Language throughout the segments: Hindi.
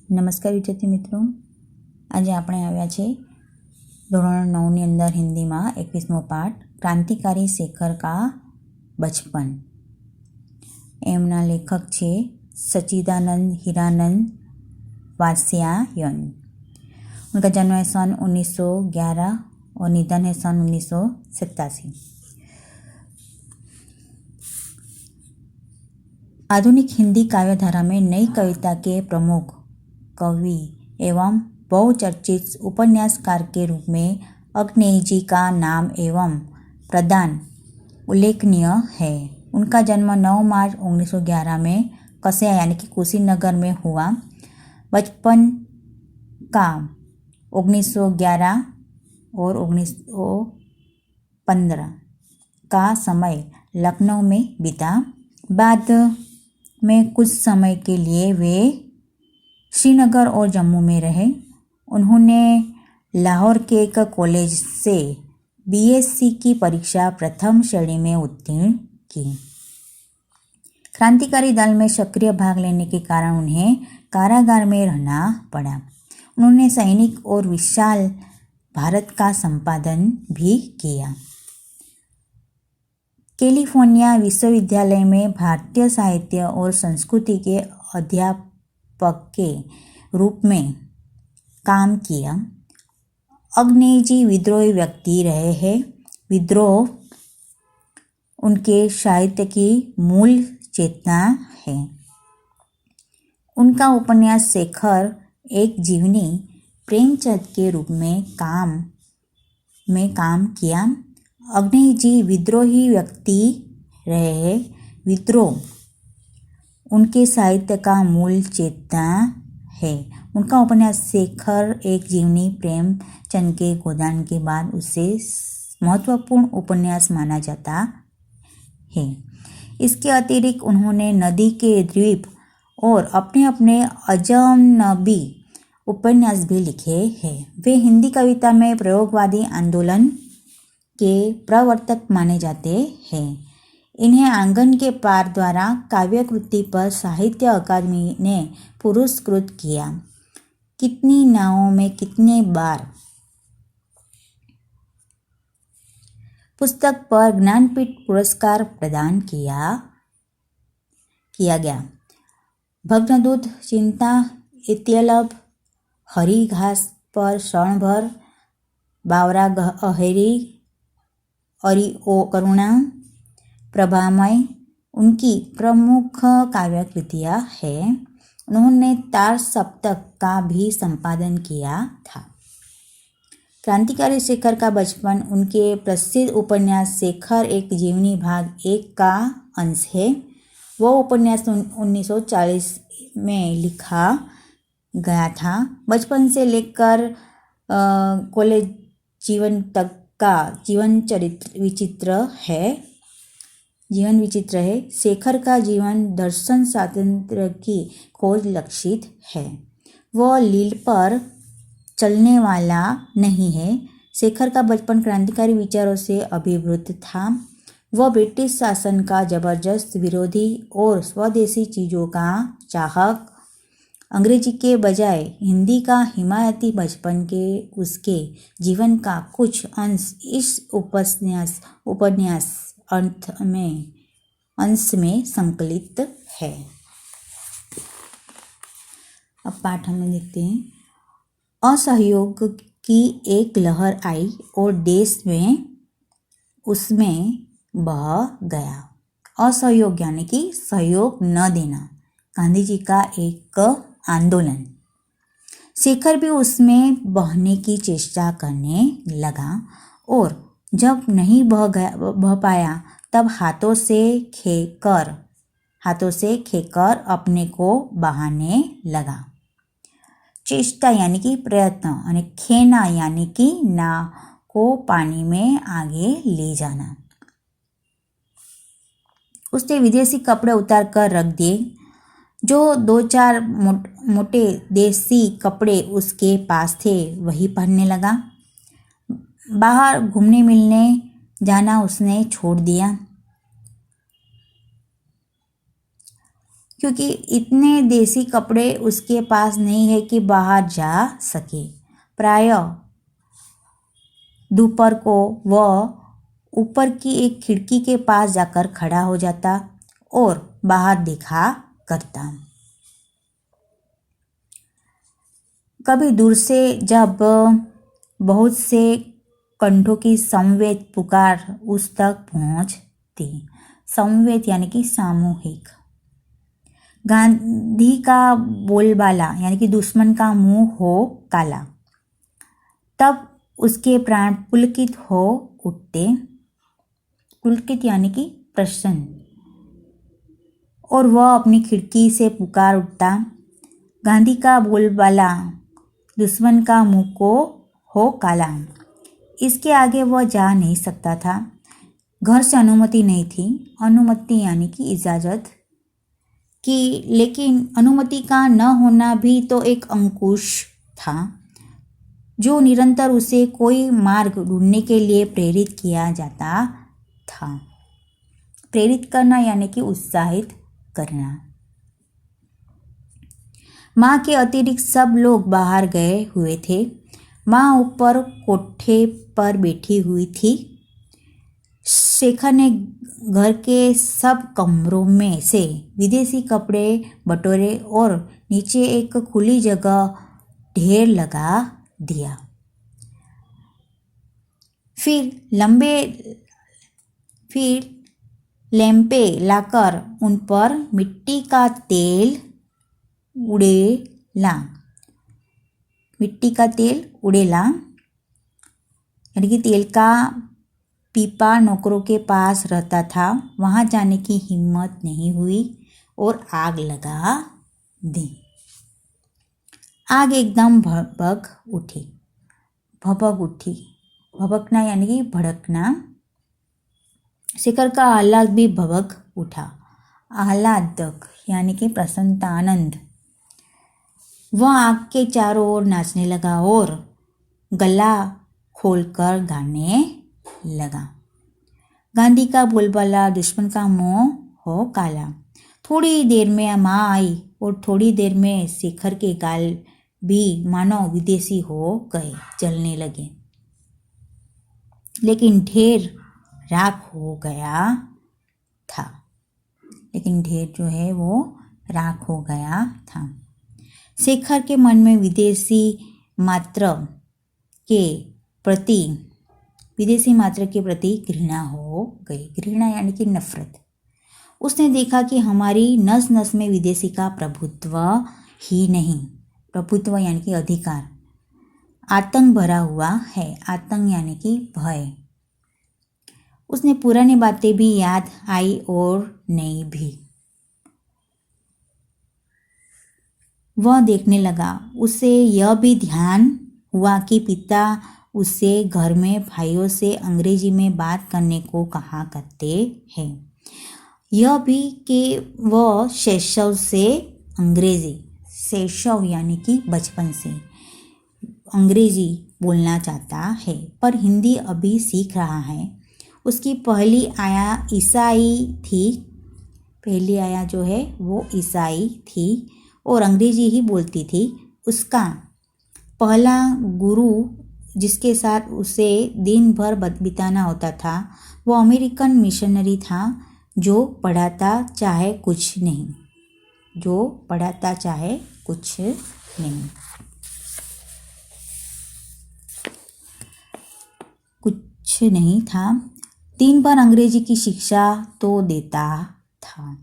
નમસ્કાર વિદ્યાર્થી મિત્રો, આજે આપણે આવ્યા છે ધોરણ 9ની અંદર હિન્દીમાં 21મો પાઠ ક્રાંતિકારી શેખર કા બચપન। એમના લેખક છે सच्चिदानंद हीरानंद वात्स्यायन। उनका जन्म है सन 1911 और निधन है सन 1987। आधुनिक हिंदी काव्यधारा में नई कविता के प्रमुख कवि एवं बहुचर्चित उपन्यासकार के रूप में अग्नेय जी का नाम एवं प्रदान उल्लेखनीय है। उनका जन्म 9 मार्च 1911 में कसिया यानी कि कुशीनगर में हुआ। बचपन का 1911 और 1915 का समय लखनऊ में बीता। बाद में कुछ समय के लिए वे श्रीनगर और जम्मू में रहे। उन्होंने लाहौर के एक कॉलेज से बीएससी की परीक्षा प्रथम श्रेणी में उत्तीर्ण की। क्रांतिकारी दल में सक्रिय भाग लेने के कारण उन्हें कारागार में रहना पड़ा। उन्होंने सैनिक और विशाल भारत का संपादन भी किया। कैलिफोर्निया विश्वविद्यालय में भारतीय साहित्य और संस्कृति के अध्यापक के रूप में काम किया। अग्नेय जी विद्रोही व्यक्ति रहे हैं। विद्रोह उनके साहित्य की मूल चेतना है। उनका उपन्यास शेखर एक जीवनी प्रेमचंद के रूप में काम किया। अग्नेय जी विद्रोही व्यक्ति रहे हैं। विद्रोह उनके साहित्य का मूल चेतना है। उनका उपन्यास शेखर एक जीवनी प्रेमचंद के गोदान के बाद उसे महत्वपूर्ण उपन्यास माना जाता है। इसके अतिरिक्त उन्होंने नदी के द्वीप और अपने अजनबी उपन्यास भी लिखे हैं। वे हिंदी कविता में प्रयोगवादी आंदोलन के प्रवर्तक माने जाते हैं। इन्हें आंगन के पार द्वारा काव्यकृति पर साहित्य अकादमी ने पुरस्कृत किया। कितनी नावों में कितने बार पुस्तक पर ज्ञानपीठ पुरस्कार प्रदान किया गया। भग्नदूत, चिंता, इत्यलब, हरी घास पर क्षणभर, बावरा अहेरी, करुणा, प्रभामय उनकी प्रमुख काव्यकृतियाँ हैं। उन्होंने तार सप्तक का भी संपादन किया था। क्रांतिकारी शेखर का बचपन उनके प्रसिद्ध उपन्यास शेखर एक जीवनी भाग 1 का अंश है। वो उपन्यास 1940 में लिखा गया था। बचपन से लेकर कॉलेज जीवन तक का जीवन विचित्र है। शेखर का जीवन दर्शन स्वातंत्र्य की खोज लक्षित है। वह लील पर चलने वाला नहीं है। शेखर का बचपन क्रांतिकारी विचारों से अभिभूत था। वह ब्रिटिश शासन का जबरदस्त विरोधी और स्वदेशी चीज़ों का चाहक, अंग्रेजी के बजाय हिंदी का हिमायती बचपन के उसके जीवन का कुछ अंश इस उपन्यास अंश में संकलित है। अब पाठ हम देखते हैं। असहयोग की एक लहर आई और देश में उसमें बह गया। असहयोग यानी कि सहयोग न देना गांधी जी का एक आंदोलन। शेखर भी उसमें बहने की चेष्टा करने लगा और जब नहीं बह पाया तब हाथों से खेकर अपने को बहाने लगा। चेष्टा यानी कि प्रयत्न और खेना यानी कि नाव को पानी में आगे ले जाना। उसने विदेशी कपड़े उतार कर रख दिए। जो 2-4 मोटे देसी कपड़े उसके पास थे वही पहनने लगा। बाहर घूमने मिलने जाना उसने छोड़ दिया। क्योंकि इतने देसी कपड़े उसके पास नहीं है कि बाहर जा सके। प्रायः दोपहर को वह ऊपर की एक खिड़की के पास जाकर खड़ा हो जाता और बाहर देखा करता। कभी दूर से जब बहुत से कंठों की समवेत पुकार उस तक पहुंचती, समवेत यानी कि सामूहिक, गांधी का बोलबाला यानी कि दुश्मन का मुंह हो काला, तब उसके प्राण पुलकित हो उठते, पुलकित यानी कि प्रसन्न, और वह अपनी खिड़की से पुकार उठता, गांधी का बोलबाला दुश्मन का मुंह को हो काला। इसके आगे वह जा नहीं सकता था। घर से अनुमति नहीं थी, अनुमति यानी कि इजाज़त की, लेकिन अनुमति का न होना भी तो एक अंकुश था जो निरंतर उसे कोई मार्ग ढूंढने के लिए प्रेरित किया जाता था। प्रेरित करना यानी कि उत्साहित करना। माँ के अतिरिक्त सब लोग बाहर गए हुए थे। माँ ऊपर कोठे पर बैठी हुई थी। शेखर ने घर के सब कमरों में से विदेशी कपड़े बटोरे और नीचे एक खुली जगह ढेर लगा दिया। फिर लैंपे लाकर उन पर मिट्टी का तेल उड़ेला, यानी कि तेल का पीपा नौकरों के पास रहता था। वहाँ जाने की हिम्मत नहीं हुई और आग लगा दी। आग एकदम भभक उठी। भभकना यानी कि भड़कना। शेखर का आह्लाद भी भभक उठा। आह्लादक यानी कि प्रसन्नता, आनंद। वह आग के चारों ओर नाचने लगा और गला खोलकर गाने लगा। गांधी का बोलबाला दुश्मन का मुंह हो काला। थोड़ी देर में माँ आई और थोड़ी देर में शेखर के गाल भी मानो विदेशी हो गए, जलने लगे। लेकिन ढेर राख हो गया था। शेखर के मन में विदेशी मात्र के प्रति घृणा हो गई। घृणा यानी कि नफरत। उसने देखा कि हमारी नस नस में विदेशी का प्रभुत्व ही नहीं, प्रभुत्व यानी कि अधिकार, आतंक भरा हुआ है। आतंक यानी कि भय। उसने पुरानी बातें भी याद आई और नई भी। वह देखने लगा। उसे यह भी ध्यान हुआ कि पिता उसे घर में भाइयों से अंग्रेजी में बात करने को कहा करते हैं। यह भी कि वह शैशव से अंग्रेजी, शैशव यानी कि बचपन से अंग्रेजी बोलना चाहता है, पर हिंदी अभी सीख रहा है। उसकी पहली आया जो है वो ईसाई थी और अंग्रेजी ही बोलती थी। उसका पहला गुरु जिसके साथ उसे दिन भर बिताना होता था वो अमेरिकन मिशनरी था जो पढ़ाता चाहे कुछ नहीं, कुछ नहीं था। दिन भर अंग्रेजी की शिक्षा तो देता था।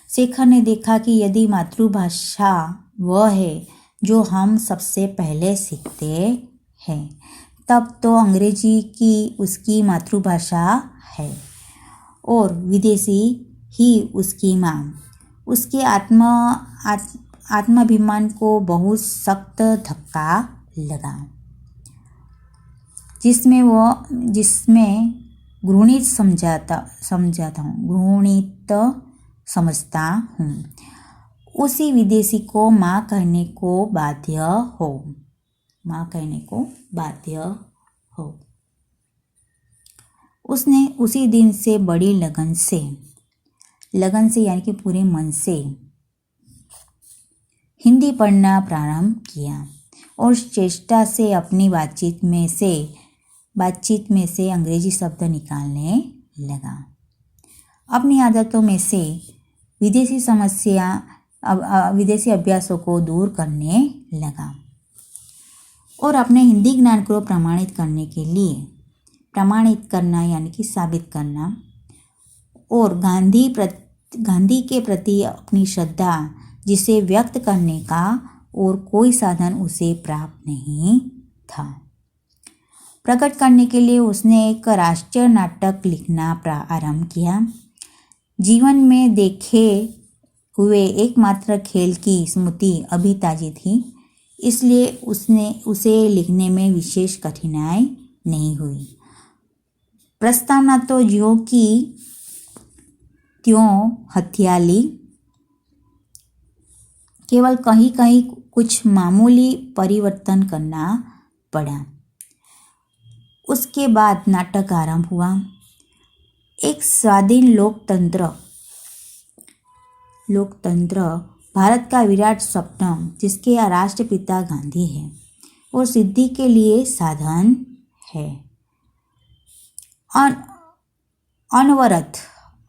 शेखर ने देखा कि यदि मातृभाषा वह है जो हम सबसे पहले सीखते हैं, तब तो अंग्रेजी की उसकी मातृभाषा है और विदेशी ही उसकी माँ। उसके आत्माभिमान को बहुत सख्त धक्का लगा, जिसमें घृणित समझता हूँ। उसी विदेशी को माँ कहने को बाध्य हो। उसने उसी दिन से बड़ी लगन से यानी कि पूरे मन से हिंदी पढ़ना प्रारंभ किया और चेष्टा से अपनी बातचीत में से अंग्रेजी शब्द निकालने लगा। अपनी आदतों में से विदेशी अभ्यासों को दूर करने लगा और अपने हिंदी ज्ञान को प्रमाणित करना यानी कि साबित करना और गांधी के प्रति अपनी श्रद्धा जिसे व्यक्त करने का और कोई साधन उसे प्राप्त नहीं था प्रकट करने के लिए उसने एक राष्ट्रीय नाटक लिखना आरंभ किया। जीवन में देखे हुए एकमात्र खेल की स्मृति अभी ताजी थी, इसलिए उसे लिखने में विशेष कठिनाई नहीं हुई। प्रस्तावना तो ज्यों की त्यों हथिया ली, केवल कहीं कहीं कुछ मामूली परिवर्तन करना पड़ा। उसके बाद नाटक आरंभ हुआ। एक स्वाधीन लोकतंत्र भारत का विराट स्वप्न जिसके राष्ट्रपिता गांधी हैं और सिद्धि के लिए साधन है।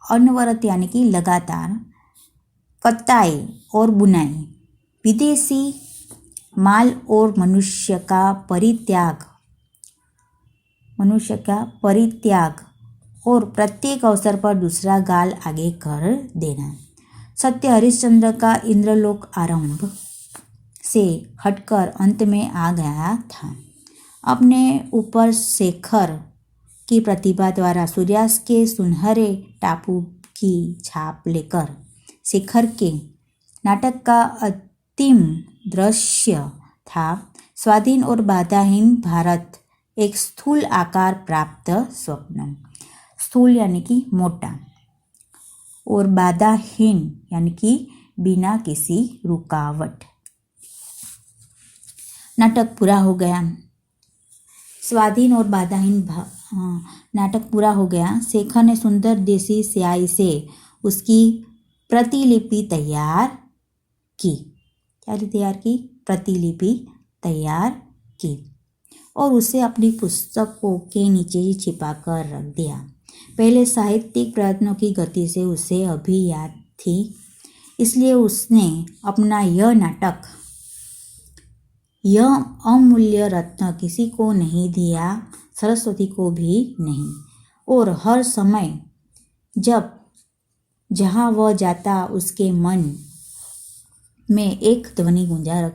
अनवरत यानी कि लगातार कताई और बुनाई, विदेशी माल और मनुष्य का परित्याग और प्रत्येक अवसर पर दूसरा गाल आगे कर देना। सत्य हरिश्चंद्र का इंद्रलोक आरंभ से हटकर अंत में आ गया था। अपने ऊपर शेखर की प्रतिभा द्वारा सूर्यास्त के सुनहरे टापू की छाप लेकर शेखर के नाटक का अंतिम दृश्य था स्वाधीन और बाधाहीन भारत, एक स्थूल आकार प्राप्त स्वप्न। स्थूल यानी कि मोटा और बाधाहीन यानी कि बिना किसी रुकावट। नाटक पूरा हो गया। स्वाधीन और बाधाहीन नाटक पूरा हो गया। शेखर ने सुंदर देसी स्याही से उसकी प्रतिलिपि तैयार की। प्रतिलिपि तैयार की और उसे अपनी पुस्तकों के नीचे ही छिपा कर रख दिया। पहले साहित्यिक प्रयत्नों की गति से उसे अभी याद थी, इसलिए उसने अपना यह नाटक, यह अमूल्य रत्न किसी को नहीं दिया, सरस्वती को भी नहीं। और हर समय जहाँ वह जाता उसके मन में एक ध्वनि गूंजा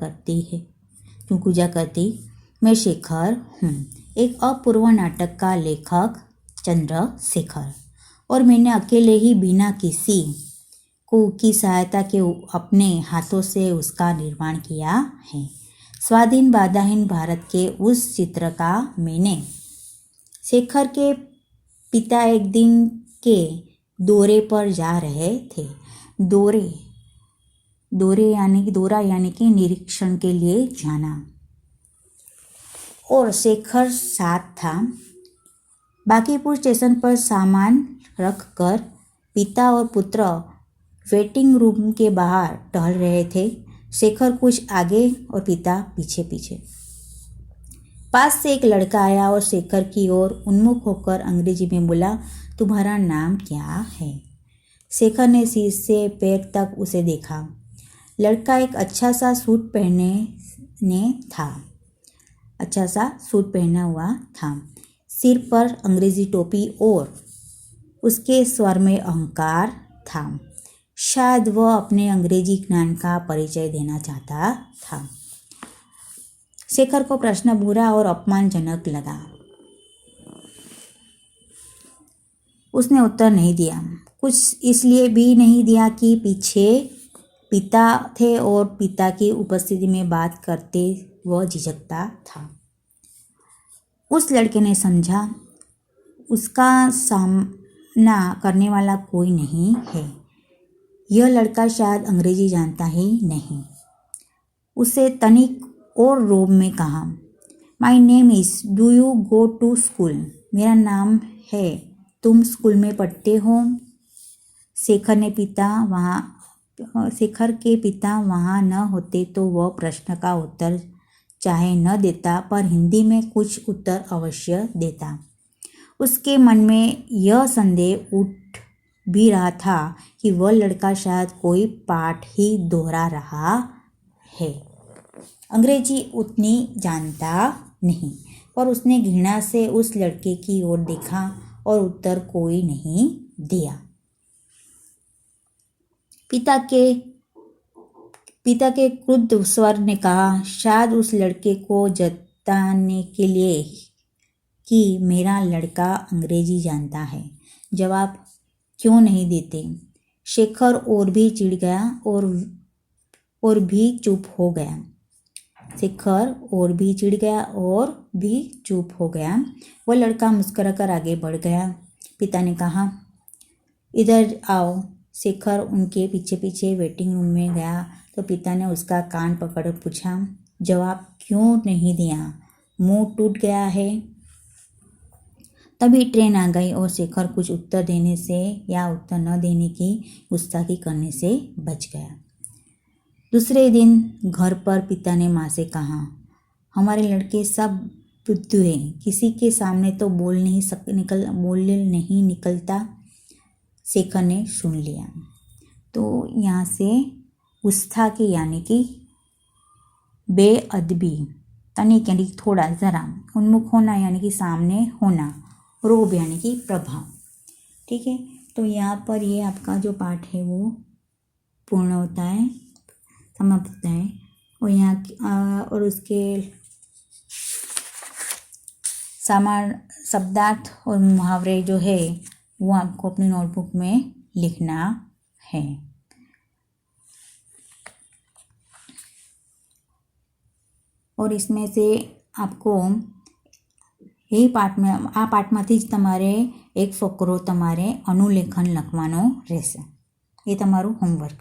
करती, मैं शेखर हूँ, एक अपूर्व नाटक का लेखक चंद्रशेखर, और मैंने अकेले ही बिना किसी की सहायता के अपने हाथों से उसका निर्माण किया है। स्वाधीन बाधाहीन भारत के उस चित्र का मैंने शेखर के पिता एक दिन के दौरे पर जा रहे थे। दौरा यानी कि निरीक्षण के लिए जाना, और शेखर साथ था। बांकीपुर स्टेशन पर सामान रखकर पिता और पुत्र वेटिंग रूम के बाहर टहल रहे थे। शेखर कुछ आगे और पिता पीछे पीछे। पास से एक लड़का आया और शेखर की ओर उन्मुख होकर अंग्रेजी में बोला, तुम्हारा नाम क्या है? शेखर ने सिर से पैर तक उसे देखा। लड़का एक अच्छा सा सूट पहना हुआ था, सिर पर अंग्रेजी टोपी और उसके स्वर में अहंकार था। शायद वह अपने अंग्रेजी ज्ञान का परिचय देना चाहता था। शेखर को प्रश्न बुरा और अपमानजनक लगा। उसने उत्तर नहीं दिया। कुछ इसलिए भी नहीं दिया कि पीछे पिता थे और पिता की उपस्थिति में बात करते वह झिझकता था। उस लड़के ने समझा उसका सामना करने वाला कोई नहीं है। यह लड़का शायद अंग्रेजी जानता ही नहीं। उसे तनिक और रोब में कहा, my name is, do you go to school? मेरा नाम है, तुम स्कूल में पढ़ते हो? शेखर ने शेखर के पिता वहाँ न होते तो वह प्रश्न का उत्तर चाहे न देता पर हिंदी में कुछ उत्तर अवश्य देता। उसके मन में यह संदेह उठ भी रहा था कि वह लड़का शायद कोई पाठ ही दोहरा रहा है। अंग्रेजी उतनी जानता नहीं, पर उसने घृणा से उस लड़के की ओर देखा और उत्तर कोई नहीं दिया। पिता के क्रुद्ध स्वर ने कहा, शायद उस लड़के को जताने के लिए कि मेरा लड़का अंग्रेजी जानता है। जवाब क्यों नहीं देते? शेखर और भी चिढ़ गया और भी चुप हो गया। शेखर और भी चिढ़ गया और भी चुप हो गया। वह लड़का मुस्कुराकर आगे बढ़ गया। पिता ने कहा, इधर आओ। शेखर उनके पीछे पीछे वेटिंग रूम में गया तो पिता ने उसका कान पकड़ पूछा, जवाब क्यों नहीं दिया? मुंह टूट गया है? तभी ट्रेन आ गई और शेखर कुछ उत्तर देने से या उत्तर न देने की गुस्ताखी करने से बच गया। दूसरे दिन घर पर पिता ने माँ से कहा, हमारे लड़के सब बुद्धू हैं, किसी के सामने तो बोल नहीं निकलता। शेखर ने सुन लिया। तो यहाँ से गुस्ताखी यानी कि बेअदबी, तनिक यानी थोड़ा ज़रा, उन्मुख होना यानी कि सामने होना, रोब यानी कि प्रभाव। ठीक है, तो यहाँ पर ये आपका जो पाठ है वो पूर्ण होता है, समाप्त होता है। और यहाँ और उसके शब्दार्थ और मुहावरे जो है वो आपको अपनी नोटबुक में लिखना है। और इसमें से आपको એ આ પાઠમાંથી જ તમારે એક ફકરો તમારે અનુલેખન લખવાનો રહેશે. એ તમારું હોમવર્ક.